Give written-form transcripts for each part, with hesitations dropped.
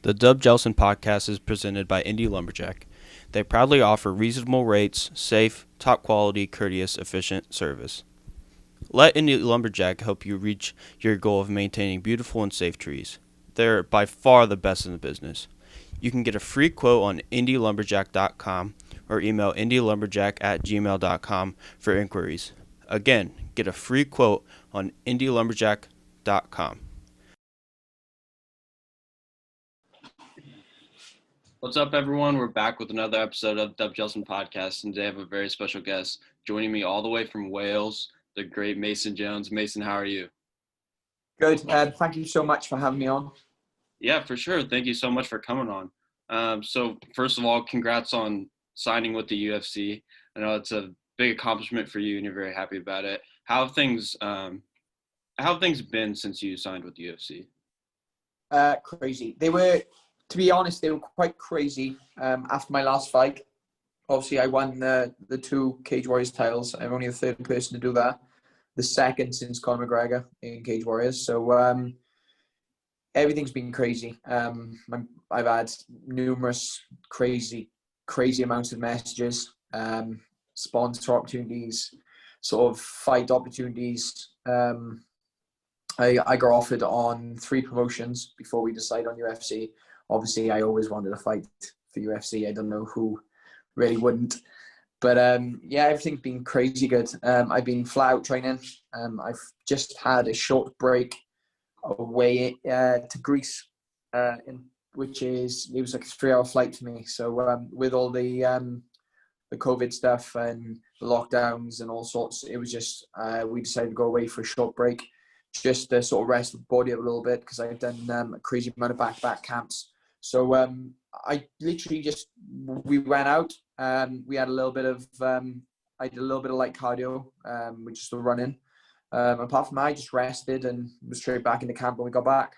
The Dub Jellison Podcast is presented by Indy Lumberjack. They proudly offer reasonable rates, safe, top quality, courteous, efficient service. Let Indy Lumberjack help you reach your goal of maintaining beautiful and safe trees. They're by far the best in the business. You can get a free quote on indylumberjack.com or email indylumberjack@gmail.com for inquiries. Again, get a free quote on indylumberjack.com. What's up, everyone? We're back with another episode of Dub Jellison Podcast, and today I have a very special guest joining me all the way from Wales, the great Mason Jones. Mason, how are you? Good. Thank you so much for having me on. Yeah, for sure. Thank you so much for coming on. So first of all, congrats on signing with the UFC. I know it's a big accomplishment for you, and you're very happy about it. How have things been since you signed with the UFC? Crazy. To be honest, they were quite crazy after my last fight. Obviously, I won the two Cage Warriors titles. I'm only the third person to do that. The second since Conor McGregor in Cage Warriors. So everything's been crazy. I've had numerous crazy amounts of messages, sponsor opportunities, sort of fight opportunities. I got offered on 3 promotions before we decided on UFC. Obviously, I always wanted to fight for UFC. I don't know who really wouldn't. But yeah, everything's been crazy good. I've been flat out training. I've just had a short break away to Greece, which it was like a 3-hour flight for me. So with all the COVID stuff and the lockdowns and all sorts, it was just we decided to go away for a short break, just to sort of rest the body a little bit, because I've done a crazy amount of back-to-back camps. So I literally we went out. We had a little bit of I did a little bit of light cardio, which is the running. Apart from that, I just rested and was straight back into camp when we got back.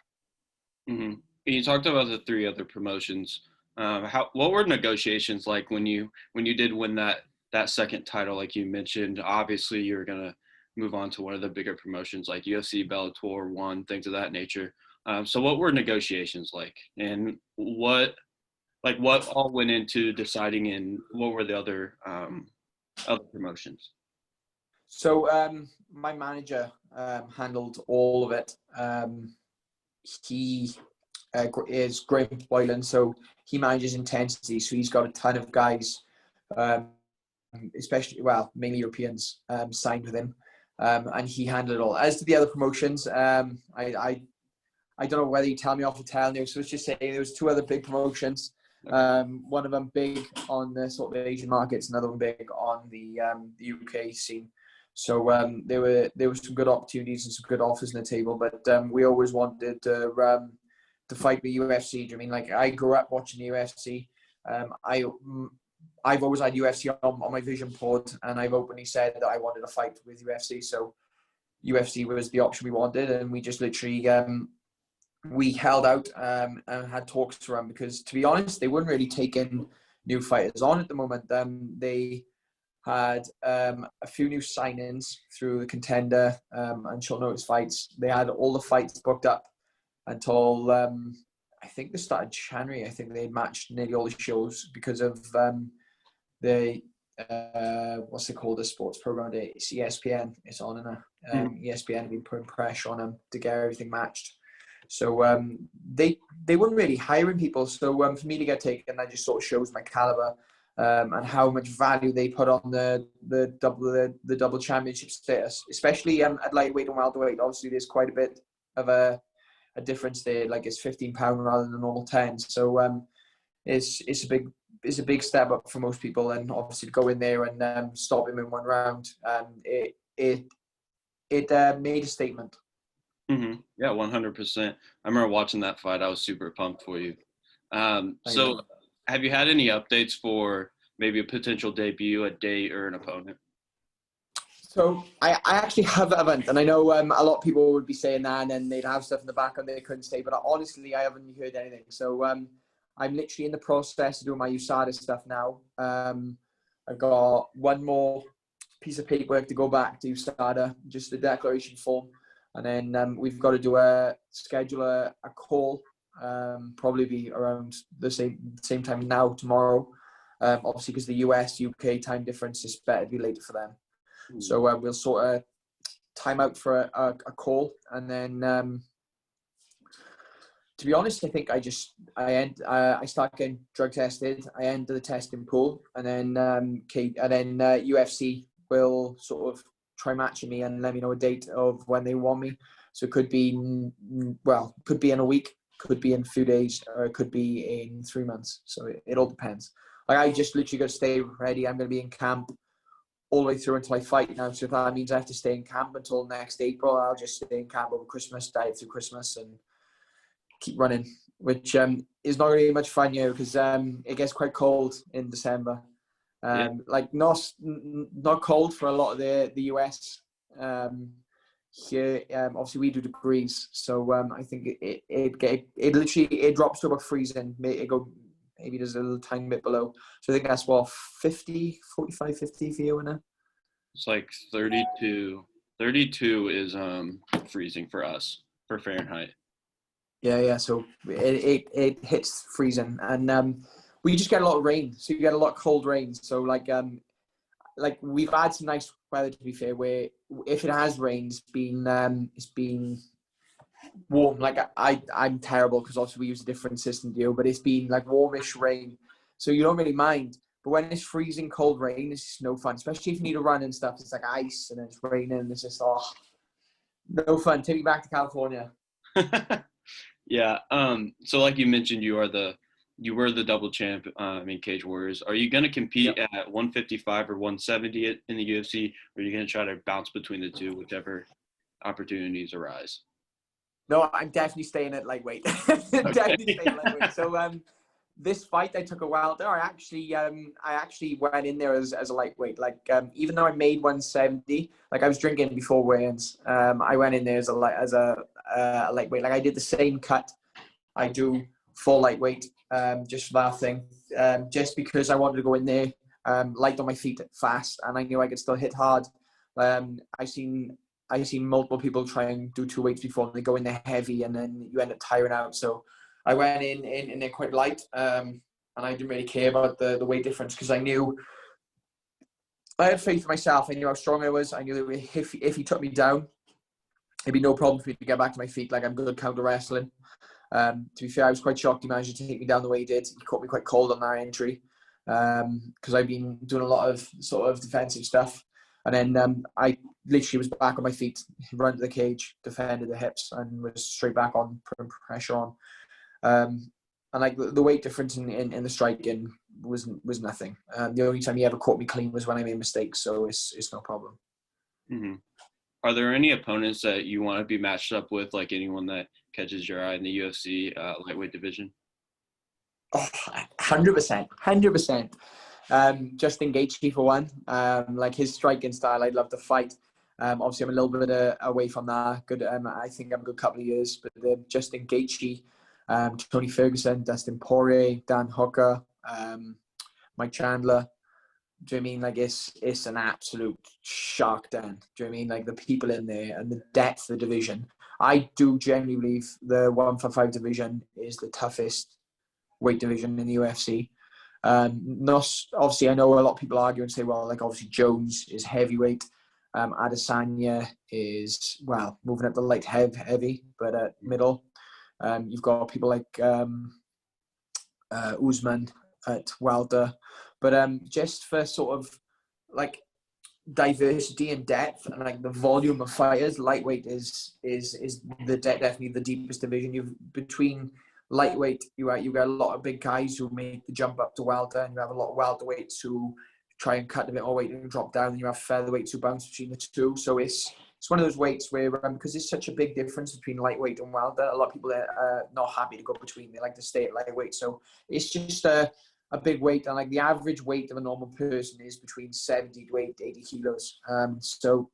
Mm-hmm. You talked about the 3 other promotions. What were negotiations like when you did win that second title? Like you mentioned, obviously you were gonna move on to one of the bigger promotions like UFC, Bellator, One, things of that nature. So what were negotiations like, and what all went into deciding, and what were the other promotions? So my manager handled all of it. He is Graham Boylan, so he manages intensity. So he's got a ton of guys, mainly Europeans, signed with him, and he handled it all. As to the other promotions, I don't know whether you tell me off the tail now. So let's just say there was 2 other big promotions. One of them big on the sort of Asian markets, another one big on the UK scene. So there were some good opportunities and some good offers on the table, but we always wanted to fight the UFC. I mean, like, I grew up watching the UFC. I've always had UFC on my vision board, and I've openly said that I wanted to fight with UFC. So UFC was the option we wanted, and we just literally we held out and had talks to them, because, to be honest, they weren't really taking new fighters on at the moment. They had a few new signings through the Contender and short notice fights. They had all the fights booked up until I think the start of January. I think they had matched nearly all the shows because of the what's it called, the sports program? It's ESPN. It's on, and ESPN have been putting pressure on them to get everything matched. So they weren't really hiring people. So for me to get taken, that just sort of shows my caliber and how much value they put on the double championship status, especially at lightweight and welterweight. Obviously, there's quite a bit of a difference there. Like, it's £15 rather than normal 10. So it's a big step up for most people, and obviously to go in there and stop him in 1 round, it made a statement. Mm-hmm. Yeah, 100%. I remember watching that fight. I was super pumped for you. So have you had any updates for maybe a potential debut, a date, or an opponent? So I actually haven't, and I know a lot of people would be saying that, and then they'd have stuff in the background they couldn't say, but honestly, I haven't heard anything. So I'm literally in the process of doing my USADA stuff now. I've got 1 more piece of paperwork to go back to USADA, just the declaration form. And then we've got to schedule a call probably be around the same time now tomorrow. Obviously, because the US UK time difference is better to be later for them. So we'll sort of time out for a call, and then to be honest, I think I start getting drug tested. I enter the testing pool, and then UFC will sort of try matching me and let me know a date of when they want me. So it could be in a week, could be in a few days, or it could be in 3 months. So it all depends. Like, I just literally got to stay ready. I'm going to be in camp all the way through until I fight now. So if that means I have to stay in camp until next April, I'll just stay in camp over Christmas, diet through Christmas, and keep running, which is not really much fun, because it gets quite cold in December. Like not cold for a lot of the US. Here, obviously we do degrees, so I think it literally drops to about freezing. Maybe there's a little tiny bit below. So I think that's what 50 for you now. It's like 32. 32 is freezing for us for Fahrenheit. Yeah. So it hits freezing, and we just get a lot of rain. So you get a lot of cold rain. So like we've had some nice weather, to be fair, where if it has rained, it's been warm. Like I'm terrible because obviously we use a different system to you, but it's been like warmish rain, so you don't really mind. But when it's freezing cold rain, it's just no fun, especially if you need to run and stuff. It's like ice and it's raining, and it's just no fun. Take me back to California. Yeah. So like you mentioned, you were the double champ in Cage Warriors. Are you going to compete at 155 or 170 in the UFC, or are you going to try to bounce between the two, whichever opportunities arise? No, I'm definitely staying at lightweight. Definitely staying at lightweight. So this fight I took a welter. I actually went in there as a lightweight. Like even though I made 170, like I was drinking before weigh-ins. I went in there as a lightweight. Like I did the same cut I do for lightweight, just for that thing. Just because I wanted to go in there light on my feet fast, and I knew I could still hit hard. I've seen multiple people try and do two weights before, and they go in there heavy, and then you end up tiring out. So I went in there quite light, and I didn't really care about the weight difference, because I had faith in myself. I knew how strong I was. I knew that if he took me down, it'd be no problem for me to get back to my feet. Like, I'm good at counter wrestling. To be fair, I was quite shocked he managed to take me down the way he did. He caught me quite cold on that entry, because I've been doing a lot of sort of defensive stuff. And then I literally was back on my feet, run to the cage, defended the hips, and was straight back on, putting pressure on. And like the weight difference in the striking was nothing. The only time he ever caught me clean was when I made mistakes, so it's no problem. Mm-hmm. Are there any opponents that you want to be matched up with, like anyone that catches your eye in the UFC lightweight division? Oh, 100%. Justin Gaethje for one. Like his striking style, I'd love to fight. Obviously, I'm a little bit away from that. Good. I think I'm a good couple of years. But Justin Gaethje, Tony Ferguson, Dustin Poirier, Dan Hooker, Mike Chandler. Do you know what I mean? Like it's an absolute shark den. Do you know what I mean? Like the people in there and the depth of the division. I do genuinely believe the 155 division is the toughest weight division in the UFC. Not obviously, I know a lot of people argue and say, well, like obviously Jones is heavyweight, Adesanya is moving up the light heavy, but at middle, you've got people like Usman at welter, but just for sort of like diversity and depth and like the volume of fighters, lightweight is definitely the deepest division. You've between lightweight, you got a lot of big guys who make the jump up to welter, and you have a lot of welterweights who try and cut a bit more weight and drop down, and you have featherweights who bounce between the two. So it's one of those weights where because there's such a big difference between lightweight and welter, a lot of people are not happy to go between. They like to stay at lightweight. So it's just a big weight, and like the average weight of a normal person is between 70 to 80 kilos. So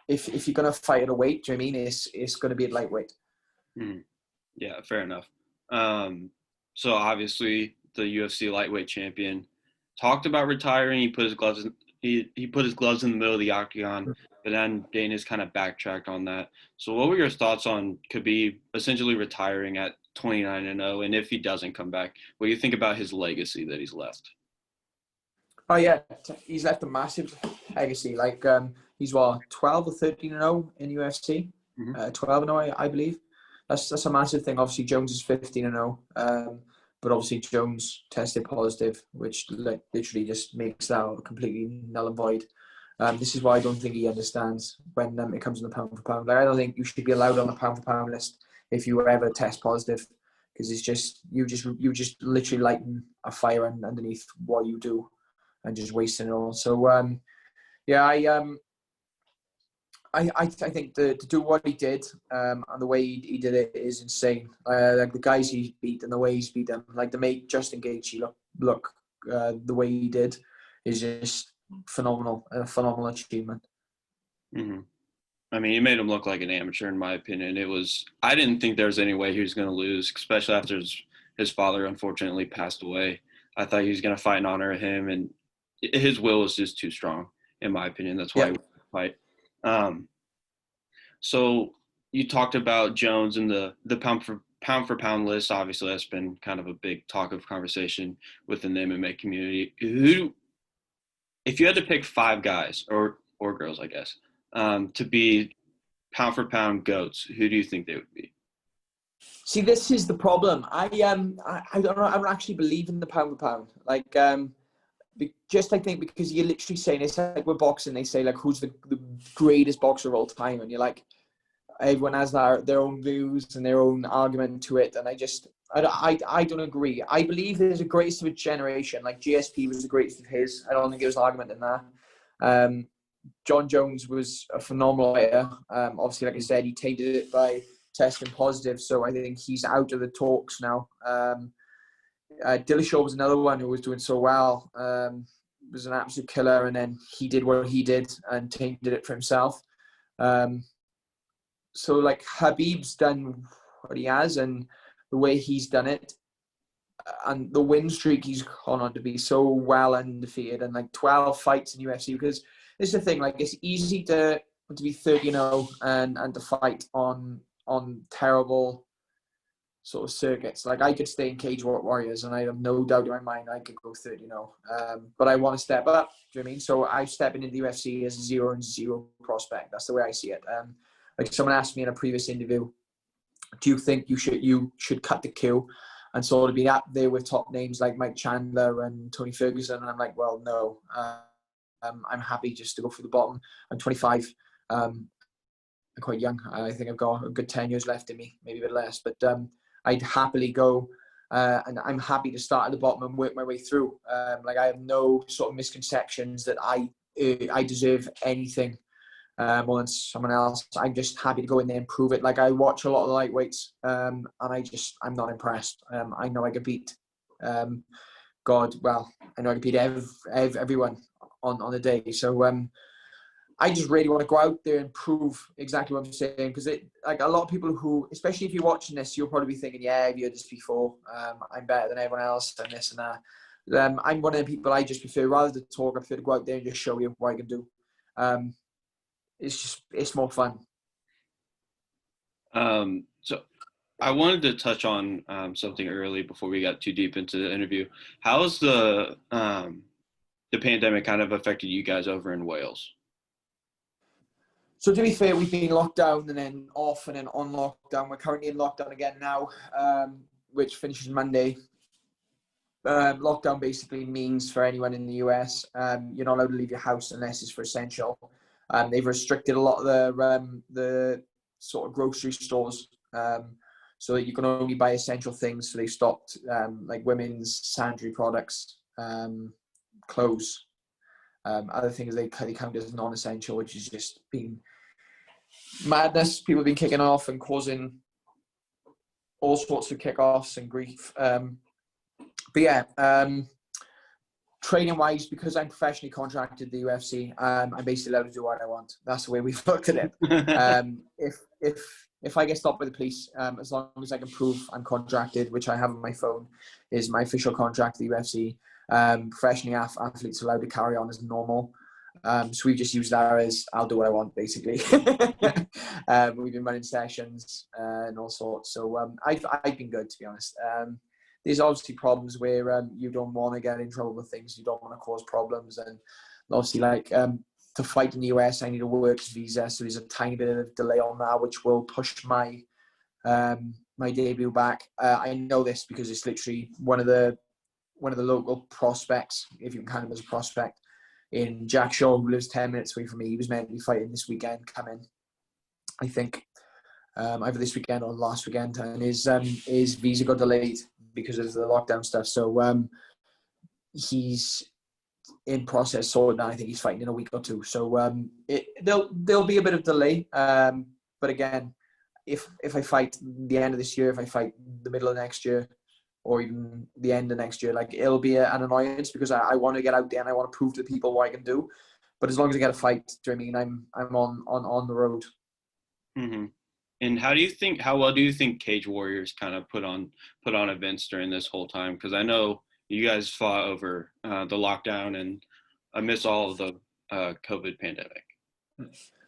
if you're gonna fight at a weight, do you know what I mean? It's gonna be at lightweight. Mm-hmm. Yeah, fair enough. So obviously the UFC lightweight champion talked about retiring. He put his gloves in the middle of the octagon, but then Dana's kind of backtracked on that. So what were your thoughts on Khabib essentially retiring at 29-0, and if he doesn't come back, what do you think about his legacy that he's left? Oh yeah, he's left a massive legacy. Like he's 12 or 13-0 in UFC. 12-0, I believe. That's a massive thing. Obviously, Jones is 15-0, but obviously Jones tested positive, which literally just makes that completely null and void. This is why I don't think he understands when it comes to the pound for pound. Like, I don't think you should be allowed on the pound for pound list if you ever test positive, because it's just you just literally lighting a fire underneath what you do and just wasting it all. So I think to do what he did and the way he did it is insane. Like the guys he beat and the way he's beat them, like to make Justin Gaethje look the way he did is just phenomenal. A phenomenal achievement. Mm-hmm. I mean, he made him look like an amateur, in my opinion. I didn't think there was any way he was going to lose, especially after his father unfortunately passed away. I thought he was going to fight in honor of him, and his will was just too strong, in my opinion. That's why he fight. So you talked about Jones and the pound for pound list. Obviously, that's been kind of a big talk of conversation within the MMA community. If you had to pick 5 guys or girls, I guess, to be pound for pound GOATs, who do you think they would be? See, this is the problem. I don't know. I don't actually believe in the pound for pound. Like, I think because you're literally saying, it's like with boxing, they say like, who's the greatest boxer of all time, and you're like, everyone has their own views and their own argument to it, and I don't agree. I believe there's a greatest of a generation. Like GSP was the greatest of his. I don't think there was an argument in that. John Jones was a phenomenal fighter. Obviously, like I said, he tainted it by testing positive, so I think he's out of the talks now. Dillashaw was another one who was doing so well. Was an absolute killer, and then he did what he did and tainted it for himself. So like Habib's done what he has, and the way he's done it, and the win streak he's gone on to be so well undefeated, and like 12 fights in UFC. Because this is the thing, like it's easy to be 30-0 and to fight on terrible sort of circuits. Like I could stay in Cage Warriors, and I have no doubt in my mind I could go 30-0. But I want to step up. Do you know what I mean? So I'm stepping into the UFC as a 0-0 prospect. That's the way I see it. Like someone asked me in a previous interview, do you think you should cut the queue and sort of be up there with top names like Mike Chandler and Tony Ferguson? And I'm like, well, no. I'm happy just to go for the bottom. I'm 25. I'm quite young. I think I've got a good 10 years left in me, maybe a bit less. But I'd happily go, and I'm happy to start at the bottom and work my way through. Like I have no sort of misconceptions that I deserve anything more than someone else. I'm just happy to go in there and prove it. Like I watch a lot of the lightweights, and I'm not impressed. I know I could beat I know I could beat everyone on the day. So I just really want to go out there and prove exactly what I'm saying, because like a lot of people who, especially if you're watching this, you'll probably be thinking, yeah, I've heard this before. I'm better than everyone else and this and that. I'm one of the people I just prefer, rather than talk, I prefer to go out there and just show you what I can do. It's more fun. So I wanted to touch on something early before we got too deep into the interview. How has the pandemic kind of affected you guys over in Wales? So to be fair, we've been locked down and then off and then on lockdown. We're currently in lockdown again now, which finishes Monday. Lockdown basically means for anyone in the US, you're not allowed to leave your house unless it's for essential. They've restricted a lot of the sort of grocery stores, so that you can only buy essential things. So they stopped like women's sanitary products, clothes. Other things they count as non-essential, which has just been madness. People have been kicking off and causing all sorts of kickoffs and grief. But yeah, training wise, because I'm professionally contracted to the UFC, I'm basically allowed to do what I want. That's the way we've looked at it. If I get stopped by the police, as long as I can prove I'm contracted, which I have on my phone, is my official contract to the UFC. Professionally, athletes are allowed to carry on as normal. So we've just used that as I'll do what I want, basically. We've been running sessions and all sorts. So I've been good, to be honest. There's obviously problems where you don't want to get in trouble with things. You don't want to cause problems. And obviously, like, to fight in the US, I need a works visa. So there's a tiny bit of delay on that, which will push my my debut back. I know this because it's literally one of the local prospects, if you can count him as a prospect, in Jack Shaw, who lives 10 minutes away from me. He was meant to be fighting this weekend, coming, I think, either this weekend or last weekend, and his visa got delayed because of the lockdown stuff. So he's in process sorted now. I think he's fighting in a week or two. So there'll be a bit of delay. But again, if I fight the end of this year, if I fight the middle of next year, or even the end of next year, like, it'll be an annoyance because I want to get out there and I want to prove to people what I can do. But as long as I get a fight, do you know what I mean? I'm on the road. Mm-hmm. And how well do you think Cage Warriors kind of put on events during this whole time? Because I know you guys fought over the lockdown and amidst all of the COVID pandemic.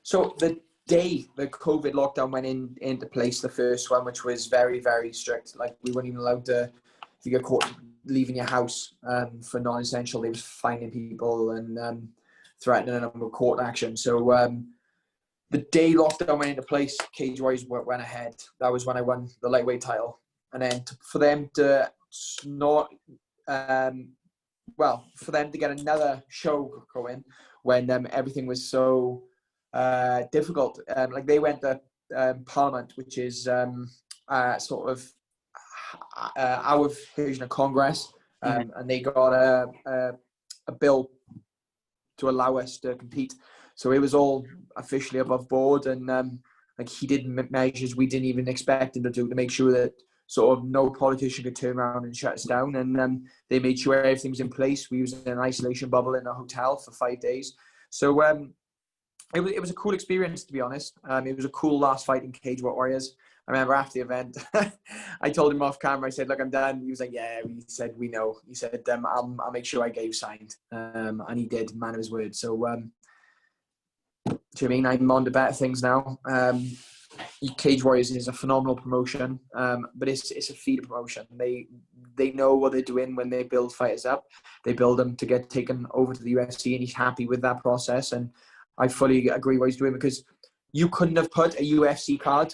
So the day the COVID lockdown went into place, the first one, which was very, very strict, like, we weren't even allowed to, if you get caught leaving your house for non-essential, they was fining people and threatening them with court action. So the day lockdown went into place, Cage Warriors went ahead. That was when I won the lightweight title. And then for them to not, for them to get another show going when everything was so difficult. Like, they went to Parliament, which is sort of our version of Congress, and they got a bill to allow us to compete. So it was all officially above board, and like, he did measures we didn't even expect him to do to make sure that sort of no politician could turn around and shut us down. And they made sure everything was in place. We was in an isolation bubble in a hotel for 5 days. So it was a cool experience, to be honest. It was a cool last fight in Cage Warriors. I remember after the event, I told him off camera, I said, "Look, I'm done." He was like, "Yeah." He said, "We know." He said, I'll make sure I get you signed." And he did, man of his word. So, do you know what I mean? I'm on to better things now. Cage Warriors is a phenomenal promotion, but it's a feeder promotion. They know what they're doing when they build fighters up. They build them to get taken over to the UFC, and he's happy with that process. And I fully agree what he's doing, because you couldn't have put a UFC card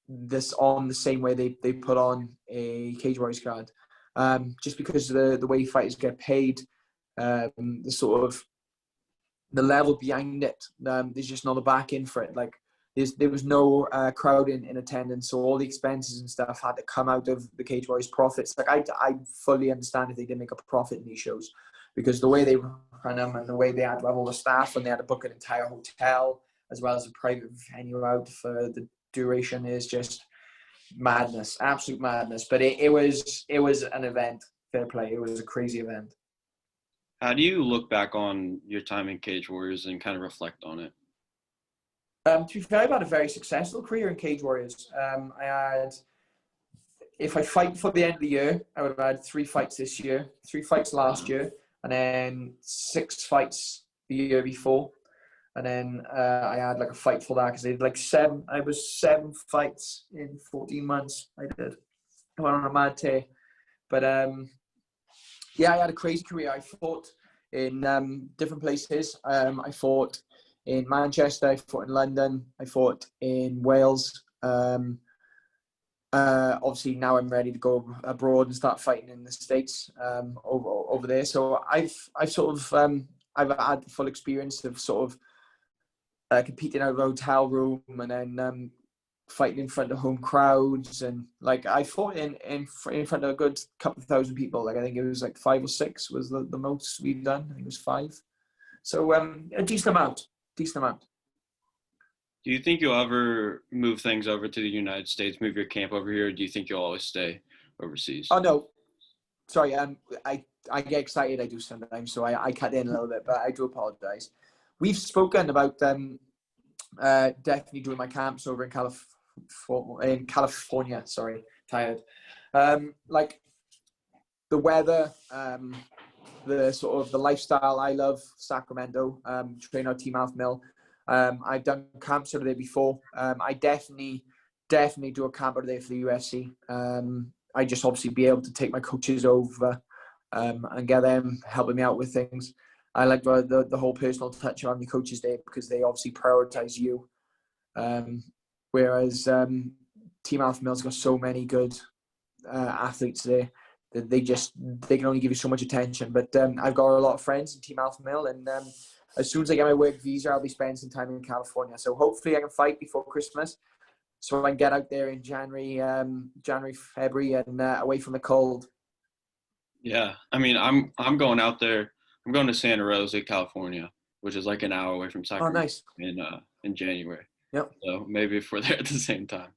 this on the same way they put on a Cage Warriors card, just because of the way fighters get paid, the sort of the level behind it. There's just not a back in for it. Like, there was no crowd in attendance, so all the expenses and stuff had to come out of the Cage Warriors profits. Like, I fully understand if they didn't make a profit in these shows, because the way they run them and the way they had to have all the staff, and they had to book an entire hotel as well as a private venue out for the duration, is just madness, absolute madness. But it was an event. Fair play. It was a crazy event. How do you look back on your time in Cage Warriors and kind of reflect on it? To be fair, I've had a very successful career in Cage Warriors. If I fight for the end of the year, I would have had 3 fights this year, 3 fights last year, and then 6 fights the year before. And then I had like a fight for that, because I did like 7 fights in 14 months. I went on a mad tear. But yeah, I had a crazy career. I fought in different places. I fought in Manchester, I fought in London, I fought in Wales. Obviously now I'm ready to go abroad and start fighting in the States over there. So I've sort of I've had the full experience of sort of competing out of a hotel room, and then fighting in front of home crowds, and like I fought in front of a good couple of thousand people. Like, I think it was like 5 or 6 was the most we've done. I think it was 5. So a decent amount. Do you think you'll ever move things over to the United States, move your camp over here, or do you think you'll always stay overseas? Oh no, sorry. I get excited. I do sometimes, so I cut in a little bit, but I do apologize. We've spoken about definitely doing my camps over in California. Sorry, tired. Like, the weather, the sort of the lifestyle. I love Sacramento, train out Team Alpha Mill. I've done camps over there before. I definitely do a camp over there for the UFC. I just obviously be able to take my coaches over and get them helping me out with things. I like the whole personal touch around the coaches there because they obviously prioritize you. Whereas Team Alpha Mill's got so many good athletes there that they can only give you so much attention. But I've got a lot of friends in Team Alpha Mill, and as soon as I get my work visa, I'll be spending some time in California. So hopefully I can fight before Christmas, so I can get out there in January, February, and away from the cold. Yeah, I mean, I'm going out there. I'm going to Santa Rosa, California, which is like an hour away from Sacramento. Oh, nice. In January. Yep. So maybe if we're there at the same time.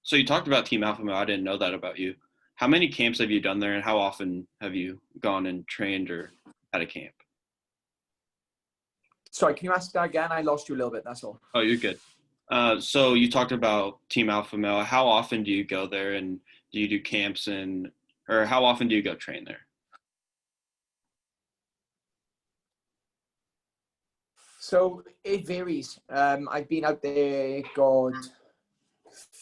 So you talked about Team Alpha Male. I didn't know that about you. How many camps have you done there, and how often have you gone and trained or at a camp? Sorry, can you ask that again? I lost you a little bit, that's all. Oh, you're good. So you talked about Team Alpha Male. How often do you go there, and do you do camps, or how often do you go train there? So it varies. I've been out there, God,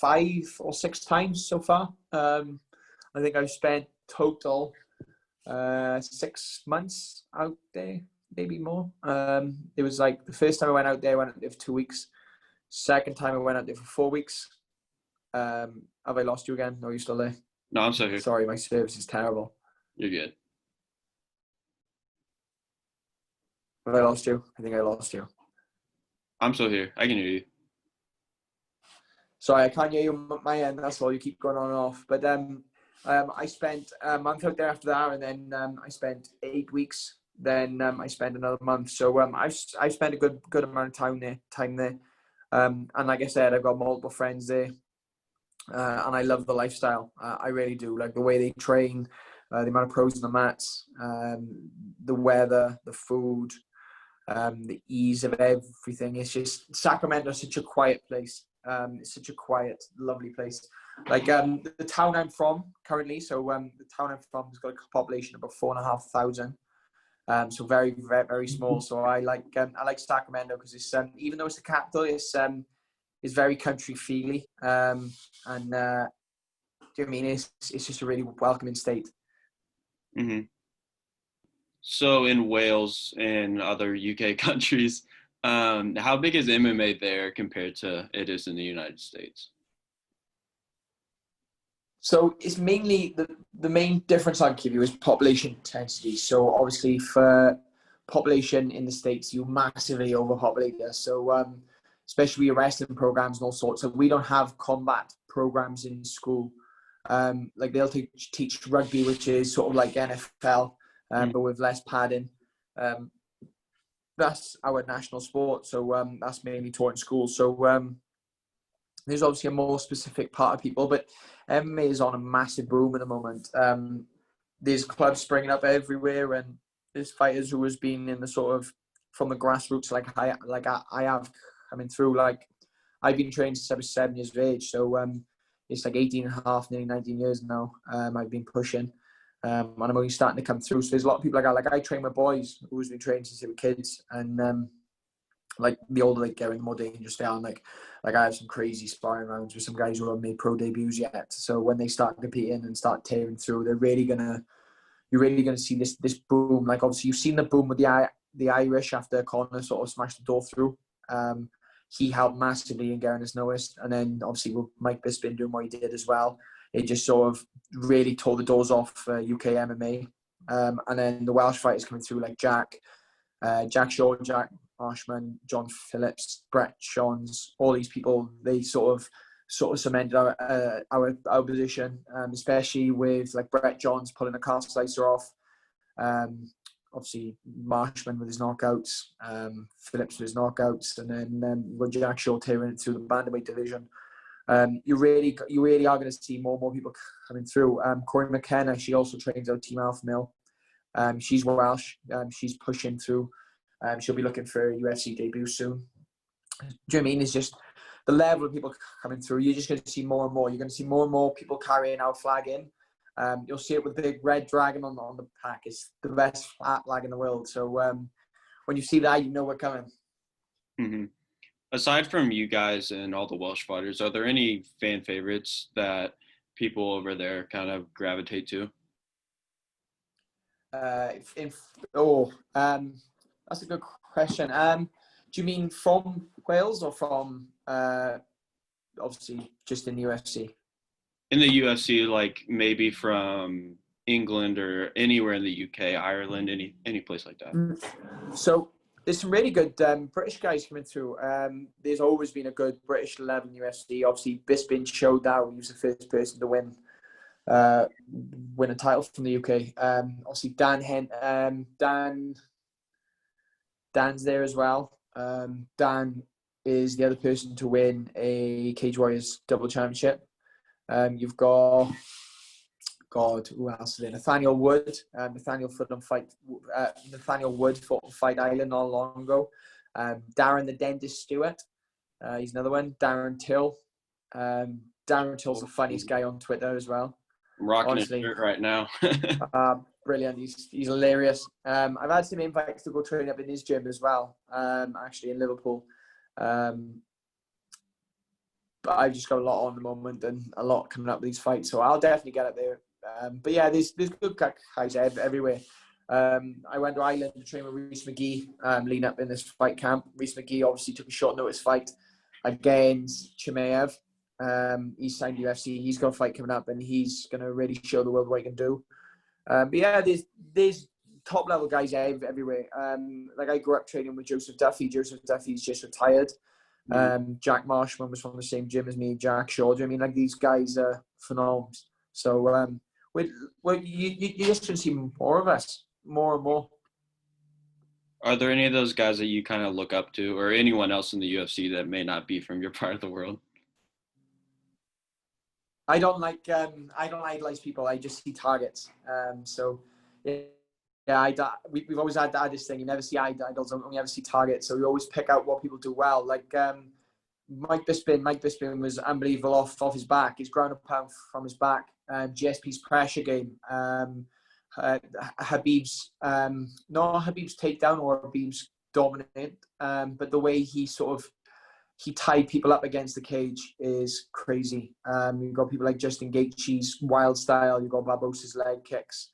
5 or 6 times so far. I think I've spent total 6 months out there, maybe more. It was like the first time I went out there for 2 weeks. Second time I went out there for 4 weeks. Have I lost you again? No, are you still there? No, I'm still here. Sorry, my service is terrible. You're good. Have I lost you? I think I lost you. I'm still here. I can hear you. Sorry, I can't hear you on my end. That's all. You keep going on and off. But I spent a month out there after that, and then I spent 8 weeks. Then I spent another month. So I've spent a good amount of time there. And like I said, I've got multiple friends there, and I love the lifestyle. I really do. Like the way they train, the amount of pros on the mats, the weather, the food, the ease of everything. It's just Sacramento is such a quiet place. It's such a quiet, lovely place. Like the town I'm from currently. So the town I'm from has got a population of about 4,500. So very, very, very small. So I like Sacramento because it's even though it's the capital, it's very country feely. And do you know what I mean? It's just a really welcoming state. Mm-hmm. So in Wales and other UK countries, how big is MMA there compared to it is in the United States? So it's mainly the main difference I'd give you is population density. So obviously for population in the States, you massively overpopulate us. So especially with wrestling programs and all sorts. So we don't have combat programs in school. Like they'll teach rugby, which is sort of like NFL, but with less padding. That's our national sport. So that's mainly taught in school. So there's obviously a more specific part of people, but MMA is on a massive boom at the moment. There's clubs springing up everywhere, and there's fighters who has been in the sort of from the grassroots, like I have coming through. Like I've been trained since I was 7 years of age, so it's like 18 and a half, nearly 19 years now. I've been pushing, and I'm only starting to come through. So there's a lot of people like I train my boys who's been trained since they were kids, and like the older they get, the more dangerous they are. And like I have some crazy sparring rounds with some guys who haven't made pro debuts yet. So when they start competing and start tearing through, you're really gonna see this boom. Like obviously you've seen the boom with the Irish after Conor sort of smashed the door through. He helped massively in getting us noticed, and then obviously with Mike Bisping doing what he did as well, it just sort of really tore the doors off UK MMA. And then the Welsh fighters coming through like Jack Shaw, Jack Marshman, John Phillips, Brett Johns, all these people, they sort of cemented our position, especially with like Brett Johns pulling a calf slicer off, obviously Marshman with his knockouts, Phillips with his knockouts, and then with Jack Shaw tearing it through the bantamweight division. You really are going to see more and more people coming through. Corey McKenna, she also trains out Team Alpha Mill. She's Welsh. She's pushing through. She'll be looking for a UFC debut soon. Do you know what I mean? It's just the level of people coming through. You're just going to see more and more. You're going to see more and more people carrying our flag in. You'll see it with the big red dragon on the pack. It's the best flat flag in the world. So when you see that, you know we're coming. Mm-hmm. Aside from you guys and all the Welsh fighters, are there any fan favorites that people over there kind of gravitate to? That's a good question. Do you mean from Wales or from obviously just in the UFC? In the UFC, like maybe from England or anywhere in the UK, Ireland, any place like that. So there's some really good British guys coming through. There's always been a good British 11 UFC. Obviously, Bisping showed that he was the first person to win a title from the UK. Obviously, Dan's there as well. Dan is the other person to win a Cage Warriors double championship. You've got, God, who else is there? Nathaniel Wood. Nathaniel Wood fought on Fight Island not long ago. Darren the Dentist Stewart. He's another one. Darren Till. Darren Till's the funniest guy on Twitter as well. I'm rocking his shirt right now. Brilliant. He's hilarious. I've had some invites to go train up in his gym as well, actually in Liverpool. But I've just got a lot on at the moment and a lot coming up with these fights, so I'll definitely get up there. But yeah, there's good guys everywhere. I went to Ireland to train with Rhys McGee leading up in this fight camp. Rhys McGee obviously took a short notice fight against Chimaev. He's signed UFC. He's got a fight coming up and he's going to really show the world what he can do. But yeah, there's top level guys everywhere. Like I grew up training with Joseph Duffy. Joseph Duffy's just retired. Jack Marshman was from the same gym as me. Jack Shaw. I mean, like these guys are phenomenal. So you just can see more of us, more and more. Are there any of those guys that you kind of look up to, or anyone else in the UFC that may not be from your part of the world? I don't idolize people. I just see targets. So yeah, we've always had this thing. You never see idols, only ever see targets. So we always pick out what people do well. Like Mike Bisping was unbelievable off his back. His ground and pound from his back. GSP's pressure game. Habib's not Habib's takedown or Habib's dominant. But the way he tied people up against the cage is crazy. You've got people like Justin Gaethje's wild style. You've got Barbosa's leg kicks.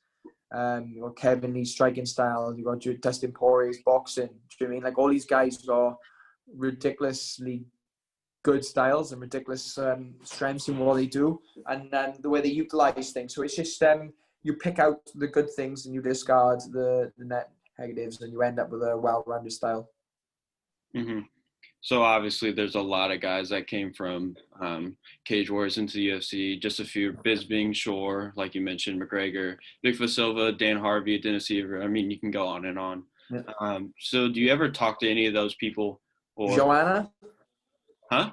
You've got Kevin Lee's striking style. You've got Dustin Poirier's boxing. Do you know what I mean? Like all these guys got ridiculously good styles and ridiculous strengths in what they do and the way they utilize things. So it's just you pick out the good things and you discard the negatives and you end up with a well-rounded style. Mm-hmm. So obviously there's a lot of guys that came from Cage Wars into the UFC, just a few, Bisping, Shore, like you mentioned, McGregor, Vic Silva, Dan Harvey, Dennis Seaver. I mean, you can go on and on. Yeah. So do you ever talk to any of those people? Or Joanna? Huh?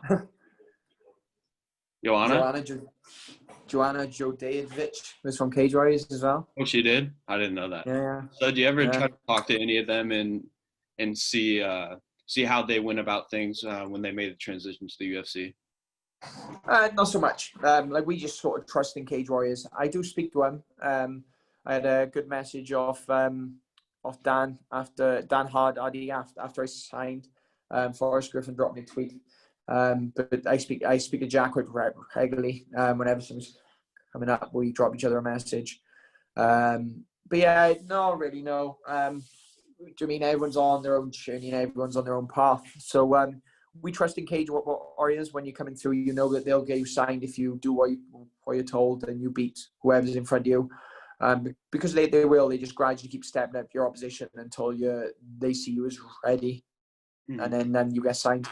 Joanna Jodajevic was from Cage Warriors as well. Oh, she did? I didn't know that. Yeah. So do you ever try to talk to any of them and see how they went about things when they made the transition to the UFC? Not so much. Like we just sort of trust in Cage Warriors. I do speak to him. I had a good message off Dan Hardy after I signed. Forrest Griffin dropped me a tweet. But I speak to Jack regularly. Whenever something's coming up, we drop each other a message. But yeah, no, really, no. Do you mean everyone's on their own journey and everyone's on their own path? So we trust in Cage Warriors. When you're coming through, you know that they'll get you signed if you do what you're told and you beat whoever's in front of you. Because they will. They just gradually keep stepping up your opposition until they see you as ready, and then you get signed.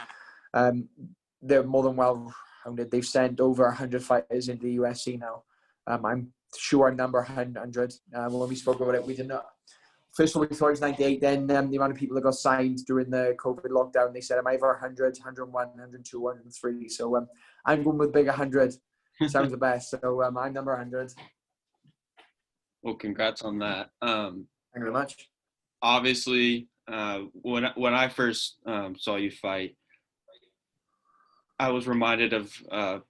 They're more than well-rounded. They've sent over 100 fighters into the UFC now. I'm sure number 100. When we spoke about it, we did not. First of all, we thought it was 98. Then the amount of people that got signed during the COVID lockdown, they said I'm either 100, 101, 102, 103. So I'm going with big 100. Sounds the best. So I'm number 100. Well, congrats on that. Thank you very much. Obviously, when I first saw you fight, I was reminded of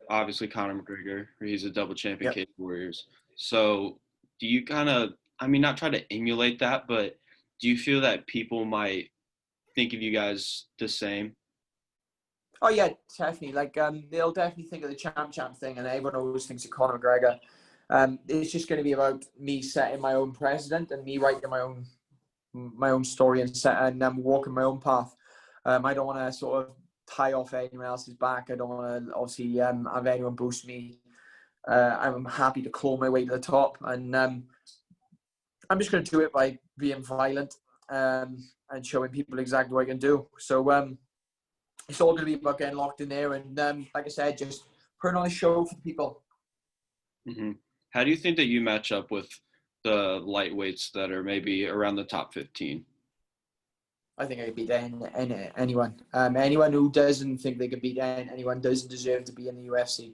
obviously Conor McGregor. He's a double champion Yep. Cage Warriors. So do you kind of, I mean, not try to emulate that, but do you feel that people might think of you guys the same? Oh yeah, definitely. Like they'll definitely think of the champ thing, and everyone always thinks of Conor McGregor. It's just going to be about me setting my own precedent and me writing my own story and walking my own path. I don't want to sort of tie off anyone else's back. I don't want to obviously have anyone boost me. I'm happy to claw my way to the top, and I'm just going to do it by being violent and showing people exactly what I can do. So it's all going to be about getting locked in there, and like I said, just putting on a show for the people. Mm-hmm. How do you think that you match up with the lightweights that are maybe around the top 15? I think I could beat anyone. Anyone who doesn't think they could beat anyone doesn't deserve to be in the UFC.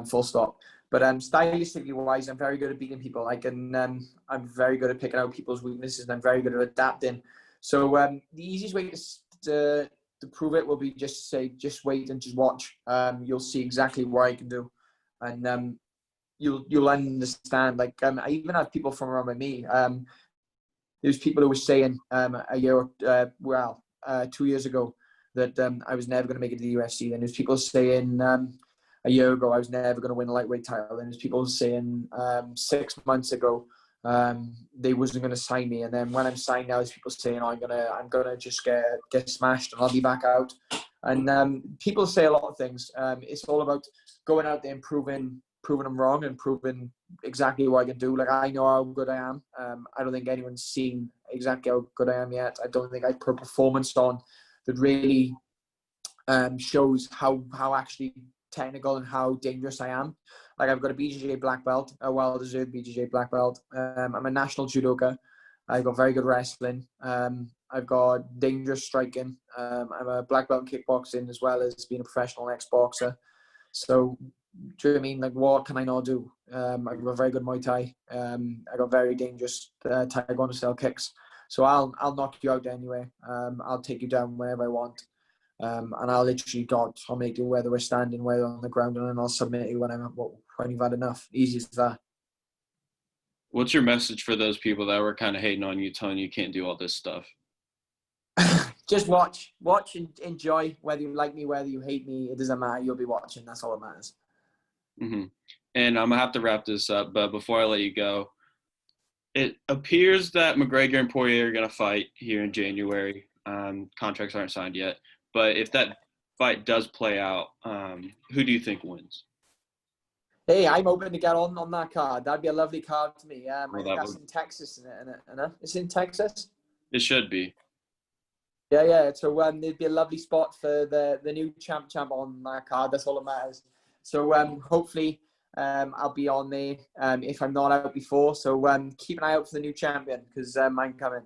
Full stop. But stylistically wise, I'm very good at beating people. I'm very good at picking out people's weaknesses, and I'm very good at adapting. So the easiest way to prove it will be just to say, just wait and just watch. You'll see exactly what I can do, and you'll understand. Like I even have people from around me. There's people who were saying 2 years ago that I was never going to make it to the UFC. Then there's people saying a year ago I was never going to win a lightweight title. And there's people saying 6 months ago they wasn't going to sign me. And then when I'm signed now, there's people saying I'm gonna just get smashed and I'll be back out. And people say a lot of things. It's all about going out there and proving them wrong and proving exactly what I can do. Like, I know how good I am. I don't think anyone's seen exactly how good I am yet. I don't think I put a performance on that really shows how actually technical and how dangerous I am. Like, I've got a BJJ black belt, a well-deserved BJJ black belt. I'm a national judoka. I've got very good wrestling. I've got dangerous striking. I'm a black belt in kickboxing as well as being a professional ex-boxer. So, do you know what I mean? Like, what can I not do? I've got very good Muay Thai. I got very dangerous Taekwondo style kicks. So I'll knock you out anyway. I'll take you down whenever I want. And I'll literally dodge. I'll make you whether we're standing, whether on the ground, and then I'll submit you when you've had enough. Easy as that. What's your message for those people that were kind of hating on you, telling you can't do all this stuff? Just watch and enjoy. Whether you like me, whether you hate me, it doesn't matter. You'll be watching. That's all that matters. Mm-hmm. And I'm going to have to wrap this up, but before I let you go, it appears that McGregor and Poirier are going to fight here in January. Contracts aren't signed yet. But if that fight does play out, who do you think wins? Hey, I'm hoping to get on that card. That'd be a lovely card to me. I think that's in Texas, isn't it? It's in Texas? It should be. Yeah. So there'd be a lovely spot for the new champ on that card. That's all that matters. So hopefully I'll be on there if I'm not out before. So keep an eye out for the new champion because I'm coming.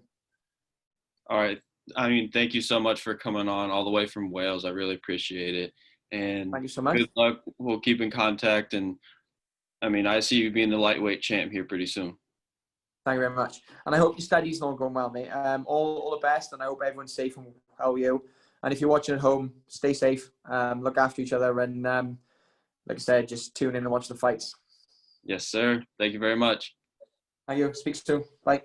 All right. I mean, thank you so much for coming on all the way from Wales. I really appreciate it. And thank you so much. Good luck. We'll keep in contact. And I mean, I see you being the lightweight champ here pretty soon. Thank you very much. And I hope your studies are all going well, mate. All the best. And I hope everyone's safe and well with you. And if you're watching at home, stay safe. Look after each other. And like I said, just tune in and watch the fights. Yes, sir. Thank you very much. Thank you. Speak soon. Bye.